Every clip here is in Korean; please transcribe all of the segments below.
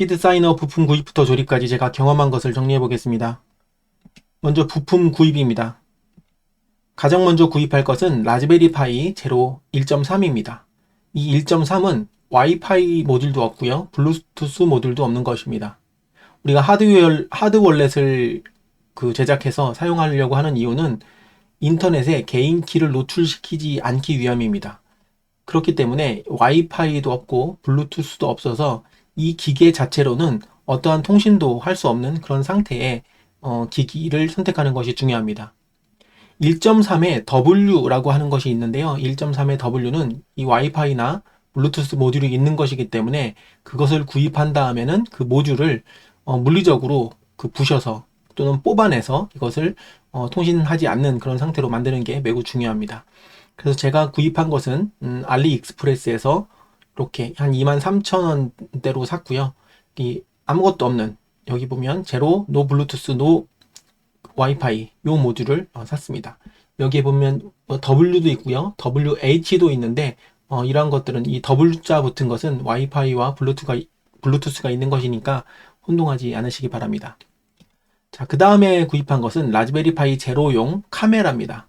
시드 사이너 부품 구입부터 조립까지 제가 경험한 것을 정리해 보겠습니다. 먼저 부품 구입입니다. 가장 먼저 구입할 것은 라즈베리 파이 제로 1.3입니다. 이 1.3은 와이파이 모듈도 없고요. 블루투스 모듈도 없는 것입니다. 우리가 하드 월렛을 제작해서 사용하려고 하는 이유는 인터넷에 개인 키를 노출시키지 않기 위함입니다. 그렇기 때문에 와이파이도 없고 블루투스도 없어서 이 기계 자체로는 어떠한 통신도 할 수 없는 그런 상태의 기기를 선택하는 것이 중요합니다. 1.3의 W라고 하는 것이 있는데요. 1.3의 W는 이 와이파이나 블루투스 모듈이 있는 것이기 때문에 그것을 구입한 다음에는 그 모듈을 물리적으로 부셔서 또는 뽑아내서 이것을 통신하지 않는 그런 상태로 만드는 게 매우 중요합니다. 그래서 제가 구입한 것은 알리익스프레스에서 이렇게 한 23,000원대로 샀고요. 이 아무것도 없는, 여기 보면 제로, 노 블루투스, 노 와이파이 요 모듈을 샀습니다. 여기에 보면 W도 있고요. WH도 있는데 이러한 것들은 이 W자 붙은 것은 와이파이와 블루투스가 있는 것이니까 혼동하지 않으시기 바랍니다. 자, 그 다음에 구입한 것은 라즈베리 파이 제로용 카메라입니다.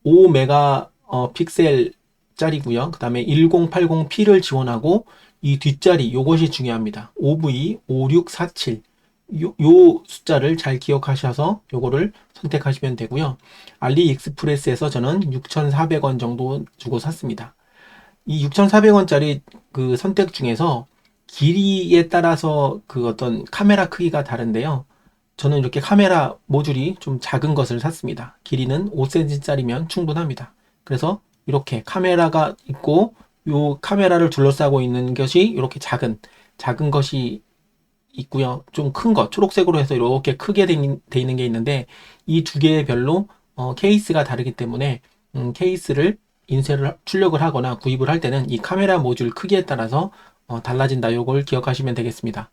5메가 픽셀 짜리고요. 그 다음에 1080p를 지원하고 이 뒷자리 요것이 중요합니다. OV 5647 요 숫자를 잘 기억하셔서 요거를 선택하시면 되고요. 알리익스프레스에서 저는 6,400원 정도 주고 샀습니다. 이 6,400원짜리 그 선택 중에서 길이에 따라서 어떤 카메라 크기가 다른데요. 저는 이렇게 카메라 모듈이 좀 작은 것을 샀습니다. 길이는 5cm짜리면 충분합니다. 그래서 이렇게 카메라가 있고 요 카메라를 둘러싸고 있는 것이 이렇게 작은 것이 있고요. 좀 큰 것, 초록색으로 해서 이렇게 크게 돼 있는 게 있는데 이 두 개별로 케이스가 다르기 때문에 케이스를 출력을 하거나 구입을 할 때는 이 카메라 모듈 크기에 따라서 달라진다. 요걸 기억하시면 되겠습니다.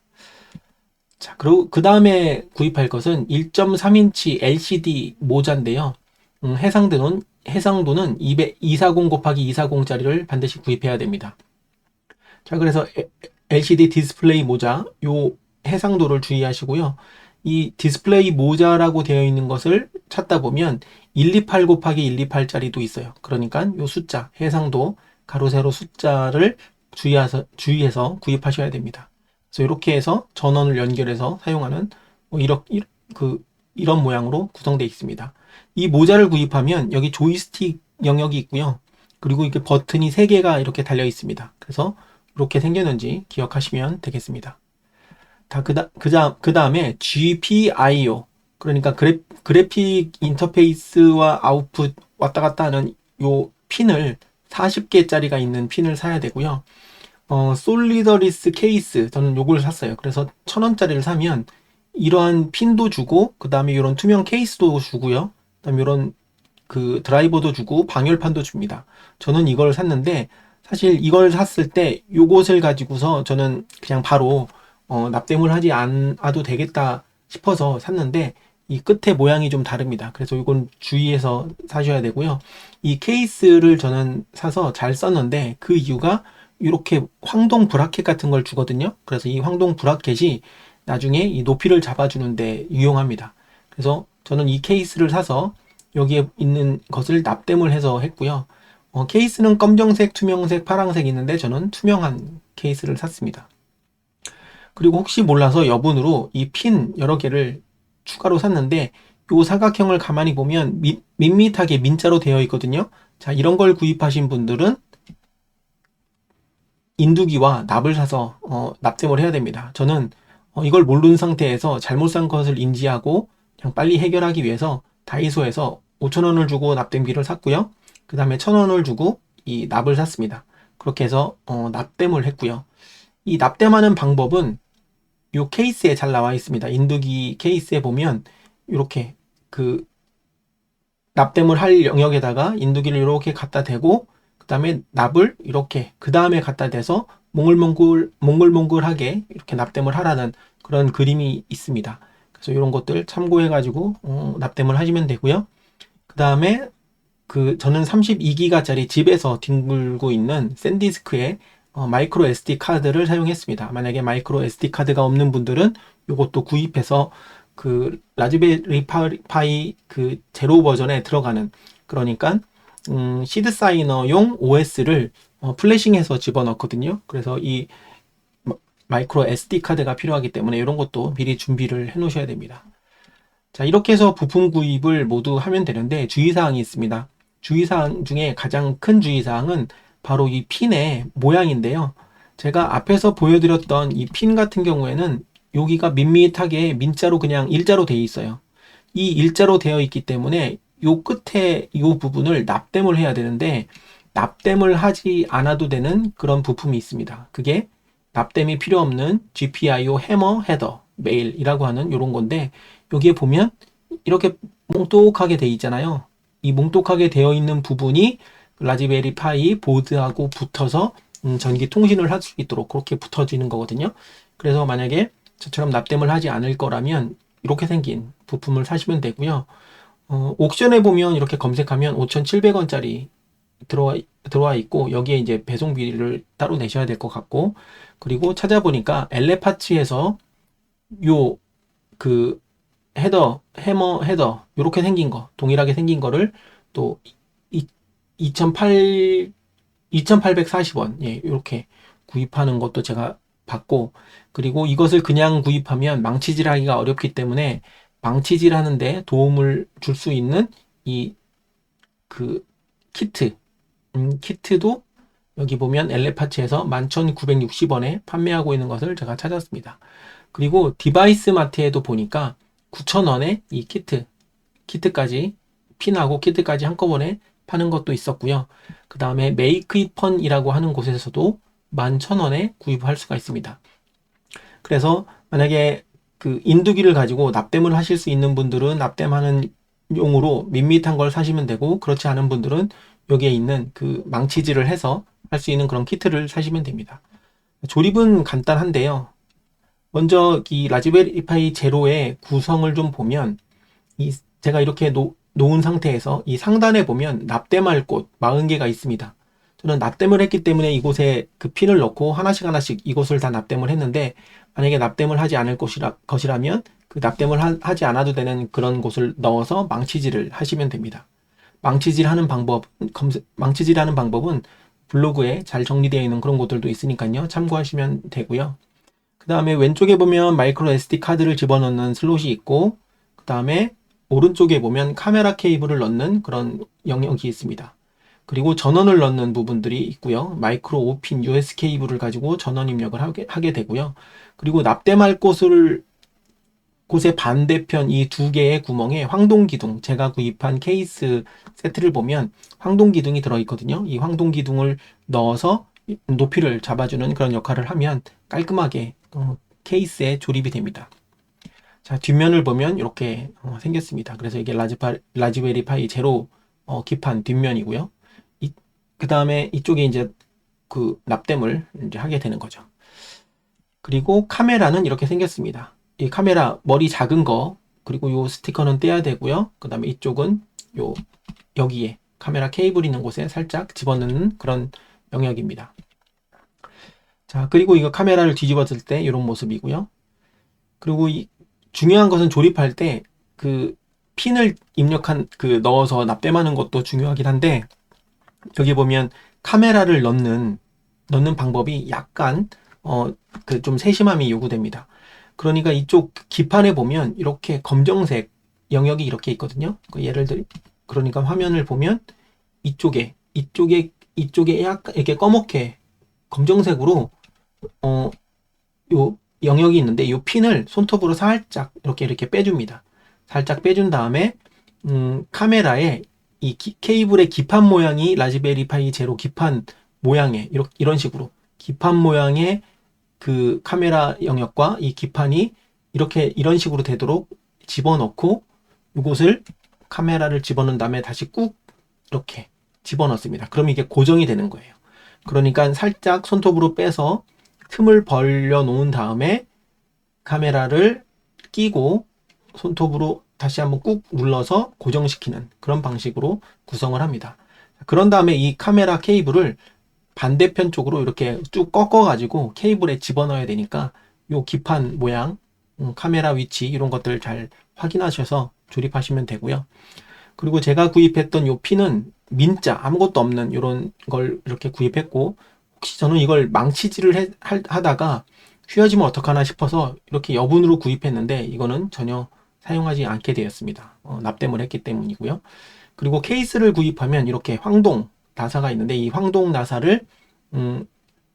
자, 그리고 그 다음에 구입할 것은 1.3인치 LCD 모자인데요. 해상도는 240 곱하기 240짜리를 반드시 구입해야 됩니다. 자, 그래서 LCD 디스플레이 모자, 요 해상도를 주의하시고요. 이 디스플레이 모자라고 되어 있는 것을 찾다 보면 128 곱하기 128짜리도 있어요. 그러니까 요 숫자, 해상도, 가로, 세로 숫자를 주의해서 구입하셔야 됩니다. 그래서 이렇게 해서 전원을 연결해서 사용하는 이런 모양으로 구성되어 있습니다. 이 모자를 구입하면 여기 조이스틱 영역이 있고요. 그리고 이렇게 버튼이 3개가 이렇게 달려 있습니다. 그래서 이렇게 생겼는지 기억하시면 되겠습니다. 그 다음에 GPIO, 그러니까 그래픽 인터페이스와 아웃풋 왔다 갔다 하는 요 핀을 40개짜리가 있는 핀을 사야 되고요. 솔리더리스 케이스, 저는 요걸 샀어요. 그래서 1,000원짜리를 사면 이러한 핀도 주고, 그 다음에 이런 투명 케이스도 주고요. 그 다음에 이런 드라이버도 주고, 방열판도 줍니다. 저는 이걸 샀는데, 사실 이걸 샀을 때 요것을 가지고서 저는 그냥 바로 납땜을 하지 않아도 되겠다 싶어서 샀는데, 이 끝에 모양이 좀 다릅니다. 그래서 이건 주의해서 사셔야 되고요. 이 케이스를 저는 사서 잘 썼는데, 그 이유가 이렇게 황동 브라켓 같은 걸 주거든요. 그래서 이 황동 브라켓이 나중에 이 높이를 잡아주는데 유용합니다. 그래서 저는 이 케이스를 사서 여기에 있는 것을 납땜을 해서 했고요. 케이스는 검정색, 투명색, 파란색 있는데 저는 투명한 케이스를 샀습니다. 그리고 혹시 몰라서 여분으로 이 핀 여러 개를 추가로 샀는데 이 사각형을 가만히 보면 밋밋하게 민자로 되어 있거든요. 자, 이런 걸 구입하신 분들은 인두기와 납을 사서 납땜을 해야 됩니다. 저는 이걸 모르는 상태에서 잘못 산 것을 인지하고 그냥 빨리 해결하기 위해서 다이소에서 5,000원을 주고 납땜기를 샀고요. 그 다음에 1,000원을 주고 이 납을 샀습니다. 그렇게 해서 납땜을 했고요. 이 납땜하는 방법은 이 케이스에 잘 나와 있습니다. 인두기 케이스에 보면 이렇게 납땜을 할 영역에다가 인두기를 이렇게 갖다 대고 그 다음에 납을 이렇게 그 다음에 갖다 대서 몽글몽글하게 이렇게 납땜을 하라는 그런 그림이 있습니다. 그래서 이런 것들 참고해 가지고 납땜을 하시면 되고요. 그 다음에 저는 32기가짜리 집에서 뒹굴고 있는 샌디스크에 마이크로 SD 카드를 사용했습니다. 만약에 마이크로 SD 카드가 없는 분들은 이것도 구입해서 그 라즈베리 파이 그 제로 버전에 들어가는, 그러니까 시드 사이너용 OS를 플래싱해서 집어넣거든요. 그래서 이 마이크로 SD 카드가 필요하기 때문에 이런 것도 미리 준비를 해 놓으셔야 됩니다. 자, 이렇게 해서 부품 구입을 모두 하면 되는데 주의사항이 있습니다. 주의사항 중에 가장 큰 주의사항은 바로 이 핀의 모양인데요. 제가 앞에서 보여드렸던 이 핀 같은 경우에는 여기가 밋밋하게 민자로 그냥 일자로 되어 있어요. 이 일자로 되어 있기 때문에 요 끝에 요 부분을 납땜을 해야 되는데 납땜을 하지 않아도 되는 그런 부품이 있습니다. 그게 납땜이 필요 없는 GPIO 해머 헤더 메일이라고 하는 이런 건데, 여기에 보면 이렇게 몽똑하게 되어 있잖아요. 이 몽똑하게 되어 있는 부분이 라즈베리 파이 보드하고 붙어서 전기 통신을 할 수 있도록 그렇게 붙어지는 거거든요. 그래서 만약에 저처럼 납땜을 하지 않을 거라면 이렇게 생긴 부품을 사시면 되고요. 옥션에 보면 이렇게 검색하면 5,700원짜리 들어와 있고, 여기에 이제 배송비를 따로 내셔야 될 것 같고, 그리고 찾아보니까 엘레파치에서 요 그 해머 헤더 요렇게 생긴 거, 동일하게 생긴 거를 또 2,840원, 예, 요렇게 구입하는 것도 제가 봤고, 그리고 이것을 그냥 구입하면 망치질 하기가 어렵기 때문에 망치질 하는데 도움을 줄 수 있는 이 그 키트도 여기 보면 엘레파치에서 11,960원에 판매하고 있는 것을 제가 찾았습니다. 그리고 디바이스 마트에도 보니까 9,000원에 이 키트까지, 핀하고 키트까지 한꺼번에 파는 것도 있었고요. 그 다음에 메이크이펀이라고 하는 곳에서도 11,000원에 구입할 수가 있습니다. 그래서 만약에 그 인두기를 가지고 납땜을 하실 수 있는 분들은 납땜하는 용으로 밋밋한 걸 사시면 되고, 그렇지 않은 분들은 여기에 있는 그 망치질을 해서 할 수 있는 그런 키트를 사시면 됩니다. 조립은 간단한데요. 먼저 이 라즈베리 파이 제로의 구성을 좀 보면, 제가 이렇게 놓은 상태에서 이 상단에 보면 납땜할 곳 40개가 있습니다. 저는 납땜을 했기 때문에 이곳에 그 핀을 넣고 하나씩 이곳을 다 납땜을 했는데, 만약에 납땜을 하지 않을 것이라면 그 납땜을 하지 않아도 되는 그런 곳을 넣어서 망치질을 하시면 됩니다. 망치질하는 방법은 블로그에 잘 정리되어 있는 그런 곳들도 있으니까요. 참고하시면 되고요. 그 다음에 왼쪽에 보면 마이크로 SD 카드를 집어넣는 슬롯이 있고, 그 다음에 오른쪽에 보면 카메라 케이블을 넣는 그런 영역이 있습니다. 그리고 전원을 넣는 부분들이 있고요. 마이크로 5핀 US 케이블을 가지고 전원 입력을 하게 되고요. 그리고 납땜할 곳의 반대편 이 두 개의 구멍에 황동기둥, 제가 구입한 케이스 세트를 보면 황동기둥이 들어있거든요. 이 황동기둥을 넣어서 높이를 잡아주는 그런 역할을 하면 깔끔하게 케이스에 조립이 됩니다. 자, 뒷면을 보면 이렇게 생겼습니다. 그래서 이게 라즈베리 파이 제로 기판 뒷면이고요. 그 다음에 이쪽에 이제 그 납땜을 이제 하게 되는 거죠. 그리고 카메라는 이렇게 생겼습니다. 이 카메라 머리 작은 거, 그리고 요 스티커는 떼야 되고요. 그 다음에 이쪽은 여기에 카메라 케이블 있는 곳에 살짝 집어넣는 그런 영역입니다. 자, 그리고 이거 카메라를 뒤집었을 때 이런 모습이고요. 그리고 중요한 것은 조립할 때 그 핀을 넣어서 납땜하는 것도 중요하긴 한데, 여기 보면 카메라를 넣는 방법이 약간 그 좀 세심함이 요구됩니다. 그러니까 이쪽 기판에 보면 이렇게 검정색 영역이 이렇게 있거든요. 그러니까 화면을 보면 이쪽에 약간 이렇게 검게 검정색으로 요 영역이 있는데, 이 핀을 손톱으로 살짝 이렇게 빼줍니다. 살짝 빼준 다음에 카메라에 이 케이블의 기판 모양이 라즈베리 파이 제로 기판 모양의 이런 식으로 기판 모양의 그 카메라 영역과 이 기판이 이런 식으로 되도록 집어넣고, 이곳을 카메라를 집어넣은 다음에 다시 꾹 이렇게 집어넣습니다. 그럼 이게 고정이 되는 거예요. 그러니까 살짝 손톱으로 빼서 틈을 벌려 놓은 다음에 카메라를 끼고 손톱으로 다시 한번 꾹 눌러서 고정시키는 그런 방식으로 구성을 합니다. 그런 다음에 이 카메라 케이블을 반대편 쪽으로 이렇게 쭉 꺾어가지고 케이블에 집어넣어야 되니까 요 기판 모양, 카메라 위치 이런 것들 잘 확인하셔서 조립하시면 되고요. 그리고 제가 구입했던 요 핀은 민자 아무것도 없는 이런 걸 이렇게 구입했고, 혹시 저는 이걸 망치질을 하다가 휘어지면 어떡하나 싶어서 이렇게 여분으로 구입했는데 이거는 전혀 사용하지 않게 되었습니다. 납땜을 했기 때문이고요. 그리고 케이스를 구입하면 이렇게 황동 나사가 있는데 이 황동 나사를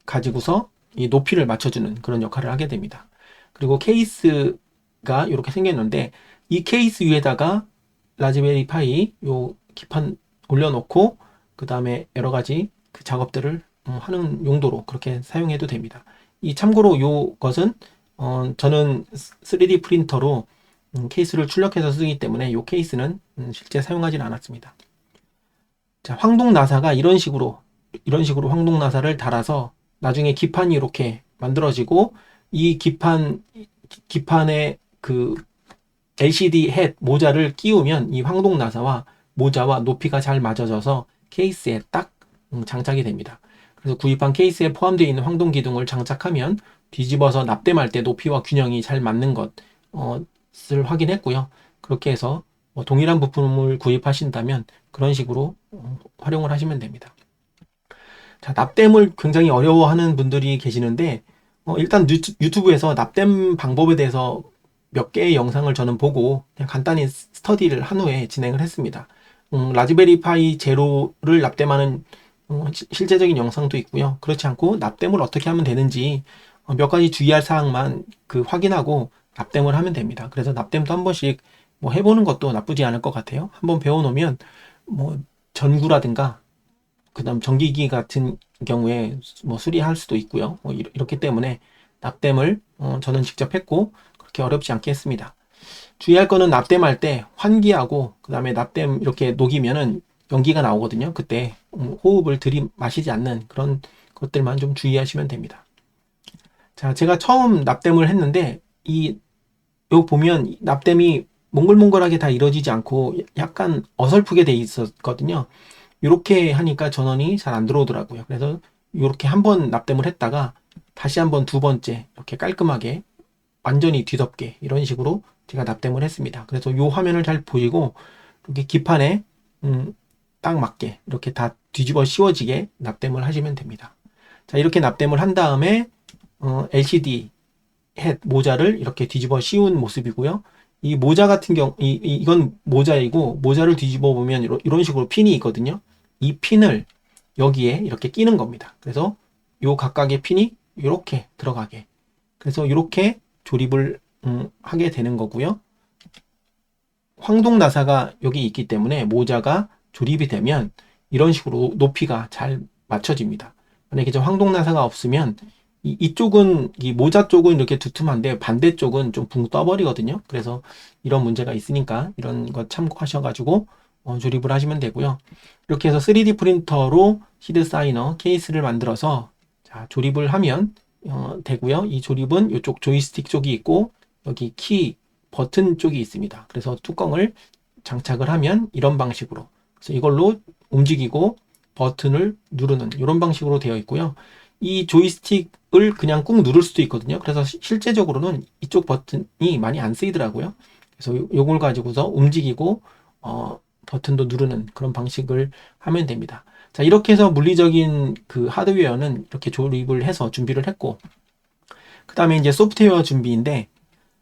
가지고서 이 높이를 맞춰주는 그런 역할을 하게 됩니다. 그리고 케이스가 이렇게 생겼는데 이 케이스 위에다가 라즈베리 파이 요 기판 올려놓고 그 다음에 여러 가지 그 작업들을 하는 용도로 그렇게 사용해도 됩니다. 이 참고로 요것은 저는 3D 프린터로 케이스를 출력해서 쓰기 때문에 이 케이스는 실제 사용하지는 않았습니다. 자, 황동 나사가 이런 식으로 황동 나사를 달아서 나중에 기판이 이렇게 만들어지고 이 기판에 그 LCD 헤드 모자를 끼우면 이 황동 나사와 모자와 높이가 잘 맞아져서 케이스에 딱 장착이 됩니다. 그래서 구입한 케이스에 포함되어 있는 황동 기둥을 장착하면 뒤집어서 납땜할 때 높이와 균형이 잘 맞는 것을 확인했고요. 그렇게 해서 동일한 부품을 구입하신다면 그런 식으로 활용을 하시면 됩니다. 자, 납땜을 굉장히 어려워하는 분들이 계시는데 일단 유튜브에서 납땜 방법에 대해서 몇 개의 영상을 저는 보고 그냥 간단히 스터디를 한 후에 진행을 했습니다. 라즈베리 파이 제로를 납땜하는 실제적인 영상도 있고요. 그렇지 않고 납땜을 어떻게 하면 되는지 몇 가지 주의할 사항만 확인하고 납땜을 하면 됩니다. 그래서 납땜도 한 번씩 해보는 것도 나쁘지 않을 것 같아요. 한번 배워놓으면 전구라든가 그다음 전기기 같은 경우에 수리할 수도 있고요. 이렇기 때문에 납땜을 저는 직접 했고 그렇게 어렵지 않게 했습니다. 주의할 거는 납땜할 때 환기하고 그 다음에 납땜 이렇게 녹이면은 연기가 나오거든요. 그때 호흡을 들이마시지 않는 그런 것들만 좀 주의하시면 됩니다. 자, 제가 처음 납땜을 했는데 요 보면 납땜이 몽글몽글하게 다 이루어지지 않고 약간 어설프게 돼 있었거든요. 이렇게 하니까 전원이 잘 안 들어오더라고요. 그래서 이렇게 한번 납땜을 했다가 다시 한번 두 번째 이렇게 깔끔하게 완전히 뒤덮게 이런 식으로 제가 납땜을 했습니다. 그래서 이 화면을 잘 보시고 이렇게 기판에 딱 맞게 이렇게 다 뒤집어 씌워지게 납땜을 하시면 됩니다. 자, 이렇게 납땜을 한 다음에 LCD 헤드 모자를 이렇게 뒤집어 씌운 모습이고요. 이 모자 같은 경우 이건 모자이고 모자를 뒤집어 보면 이런 식으로 핀이 있거든요. 이 핀을 여기에 이렇게 끼는 겁니다. 그래서 요 각각의 핀이 이렇게 들어가게. 그래서 이렇게 조립을 하게 되는 거고요. 황동 나사가 여기 있기 때문에 모자가 조립이 되면 이런 식으로 높이가 잘 맞춰집니다. 만약에 황동 나사가 없으면 이쪽은 이 모자 쪽은 이렇게 두툼한데 반대쪽은 좀 붕 떠버리거든요. 그래서 이런 문제가 있으니까 이런 거 참고하셔가지고 조립을 하시면 되고요. 이렇게 해서 3D 프린터로 시드 사이너 케이스를 만들어서 자, 조립을 하면 되고요. 이 조립은 이쪽 조이스틱 쪽이 있고 여기 키 버튼 쪽이 있습니다. 그래서 뚜껑을 장착을 하면 이런 방식으로 그래서 이걸로 움직이고 버튼을 누르는 이런 방식으로 되어 있고요. 이 조이스틱을 그냥 꾹 누를 수도 있거든요. 그래서 실제적으로는 이쪽 버튼이 많이 안 쓰이더라고요. 그래서 요걸 가지고서 움직이고 버튼도 누르는 그런 방식을 하면 됩니다. 자, 이렇게 해서 물리적인 그 하드웨어는 이렇게 조립을 해서 준비를 했고 그 다음에 이제 소프트웨어 준비인데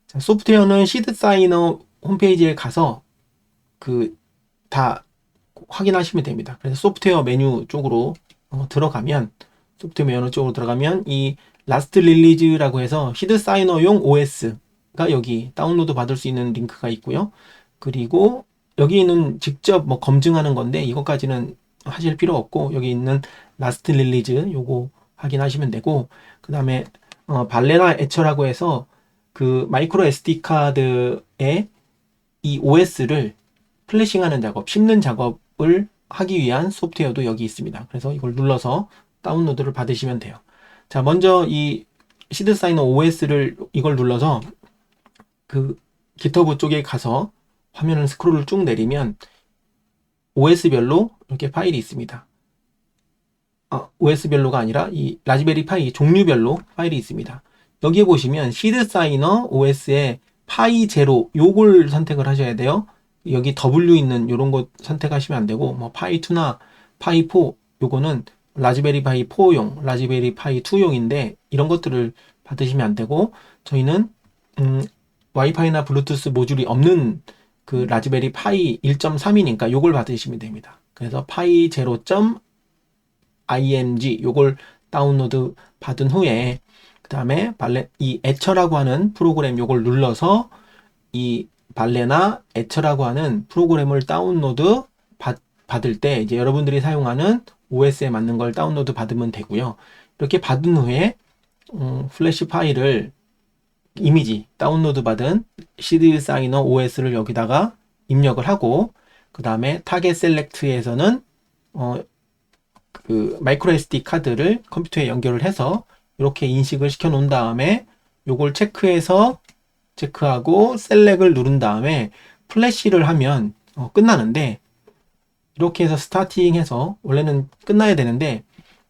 자, 소프트웨어는 시드 사이너 홈페이지에 가서 다 확인하시면 됩니다. 그래서 소프트웨어 메뉴 쪽으로 들어가면 이 라스트 릴리즈라고 해서 시드 사이너용 OS가 여기 다운로드 받을 수 있는 링크가 있고요. 그리고 여기는 직접 검증하는 건데 이것까지는 하실 필요 없고 여기 있는 라스트 릴리즈 요거 확인하시면 되고 그 다음에 발레나 에처라고 해서 그 마이크로 SD 카드에 이 OS를 플래싱하는 작업, 심는 작업을 하기 위한 소프트웨어도 여기 있습니다. 그래서 이걸 눌러서 다운로드를 받으시면 돼요. 자, 먼저 이 시드 사이너 OS를 이걸 눌러서 그 GitHub 쪽에 가서 화면을 스크롤을 쭉 내리면 OS별로 이렇게 파일이 있습니다. OS별로가 아니라 이 라즈베리 파이 종류별로 파일이 있습니다. 여기에 보시면 시드 사이너 OS에 파이 제로 요걸 선택을 하셔야 돼요. 여기 W 있는 요런 거 선택하시면 안 되고 뭐 파이 2나 파이 4 요거는 라즈베리 파이 4용, 라즈베리 파이 2용인데 이런 것들을 받으시면 안 되고 저희는 와이파이나 블루투스 모듈이 없는 그 라즈베리 파이 1.3이니까 요걸 받으시면 됩니다. 그래서 파이 0.img 요걸 다운로드 받은 후에 그 다음에 이 애처라고 하는 프로그램 요걸 눌러서 이 발레나 애처라고 하는 프로그램을 다운로드 받을 때 이제 여러분들이 사용하는 OS에 맞는 걸 다운로드 받으면 되고요. 이렇게 받은 후에 플래시 파일을 이미지 다운로드 받은 시드 사이너 OS를 여기다가 입력을 하고 그 다음에 타겟 셀렉트에서는 그 마이크로 SD 카드를 컴퓨터에 연결을 해서 이렇게 인식을 시켜 놓은 다음에 요걸 체크하고 셀렉을 누른 다음에 플래시를 하면 끝나는데 이렇게 해서 스타팅해서 원래는 끝나야 되는데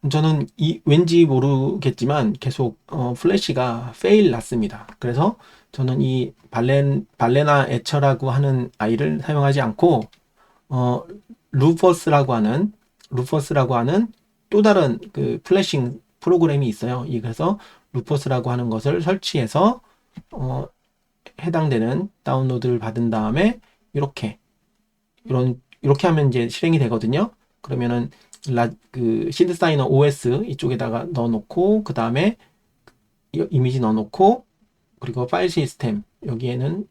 저는 왠지 모르겠지만 계속 플래시가 페일 났습니다. 그래서 저는 이 발레나 애처라고 하는 아이를 사용하지 않고 루퍼스라고 하는 또 다른 그 플래싱 프로그램이 있어요. 그래서 루퍼스라고 하는 것을 설치해서 해당되는 다운로드를 받은 다음에 이렇게 하면 이제 실행이 되거든요. 그러면은 그 시드 사이너 OS 이쪽에다가 넣어놓고 그 다음에 이미지 넣어놓고 그리고 파일 시스템 여기에는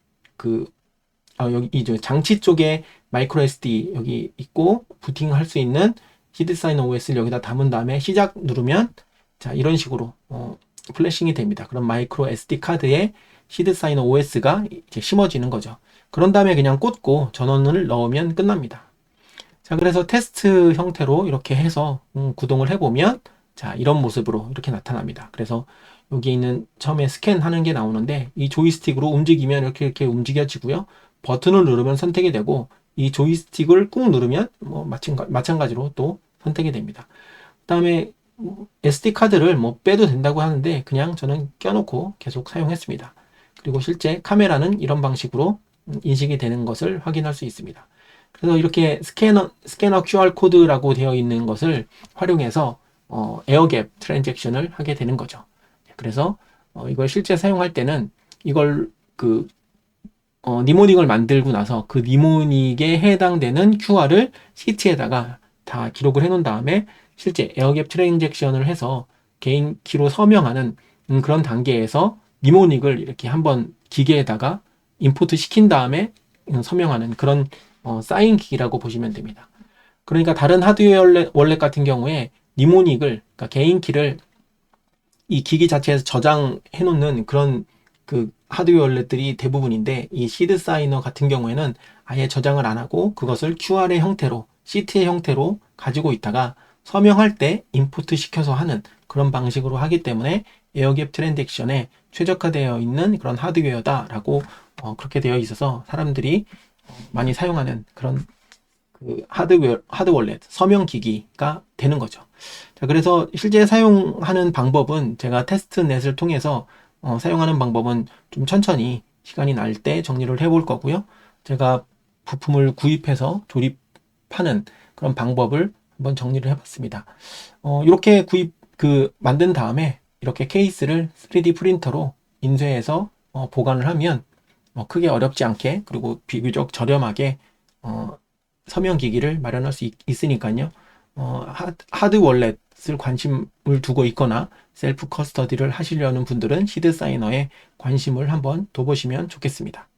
여기 이 장치 쪽에 마이크로 SD 여기 있고 부팅할 수 있는 시드 사이너 OS를 여기다 담은 다음에 시작 누르면 자 이런 식으로 플래싱이 됩니다. 그럼 마이크로 SD 카드에 시드 사이너 OS가 이제 심어지는 거죠. 그런 다음에 그냥 꽂고 전원을 넣으면 끝납니다. 자, 그래서 테스트 형태로 이렇게 해서 구동을 해보면 자, 이런 모습으로 이렇게 나타납니다. 그래서 여기 있는 처음에 스캔하는 게 나오는데 이 조이스틱으로 움직이면 이렇게 움직여지고요. 버튼을 누르면 선택이 되고 이 조이스틱을 꾹 누르면 뭐 마찬가지로 또 선택이 됩니다. 그 다음에 SD 카드를 뭐 빼도 된다고 하는데 그냥 저는 껴놓고 계속 사용했습니다. 그리고 실제 카메라는 이런 방식으로 인식이 되는 것을 확인할 수 있습니다. 그래서 이렇게 스캐너 QR 코드라고 되어 있는 것을 활용해서 에어갭 트랜잭션을 하게 되는 거죠. 그래서 이걸 실제 사용할 때는 이걸 니모닉을 만들고 나서 그 니모닉에 해당되는 QR을 시트에다가 다 기록을 해 놓은 다음에 실제 에어갭 트랜잭션을 해서 개인 키로 서명하는 그런 단계에서 니모닉을 이렇게 한번 기계에다가 임포트 시킨 다음에 서명하는 그런 사인 기기라고 보시면 됩니다. 그러니까 다른 하드웨어 월렛 같은 경우에 니모닉을 그러니까 개인 키를 이 기기 자체에서 저장해 놓는 그런 그 하드웨어 월렛들이 대부분인데 이 시드 사이너 같은 경우에는 아예 저장을 안 하고 그것을 QR의 형태로 시트의 형태로 가지고 있다가 서명할 때 임포트 시켜서 하는 그런 방식으로 하기 때문에 에어갭 트랜잭션에 최적화되어 있는 그런 하드웨어다라고 그렇게 되어 있어서 사람들이 많이 사용하는 그런 그 하드월렛 서명 기기가 되는 거죠. 자, 그래서 실제 사용하는 방법은 제가 테스트넷을 통해서 사용하는 방법은 좀 천천히 시간이 날 때 정리를 해볼 거고요. 제가 부품을 구입해서 조립하는 그런 방법을 한번 정리를 해봤습니다. 이렇게 만든 다음에 이렇게 케이스를 3D 프린터로 인쇄해서 보관을 하면 크게 어렵지 않게 그리고 비교적 저렴하게 서명 기기를 마련할 수 있으니까요. 하드 월렛을 관심을 두고 있거나 셀프 커스터디를 하시려는 분들은 시드 사이너에 관심을 한번 둬보시면 좋겠습니다.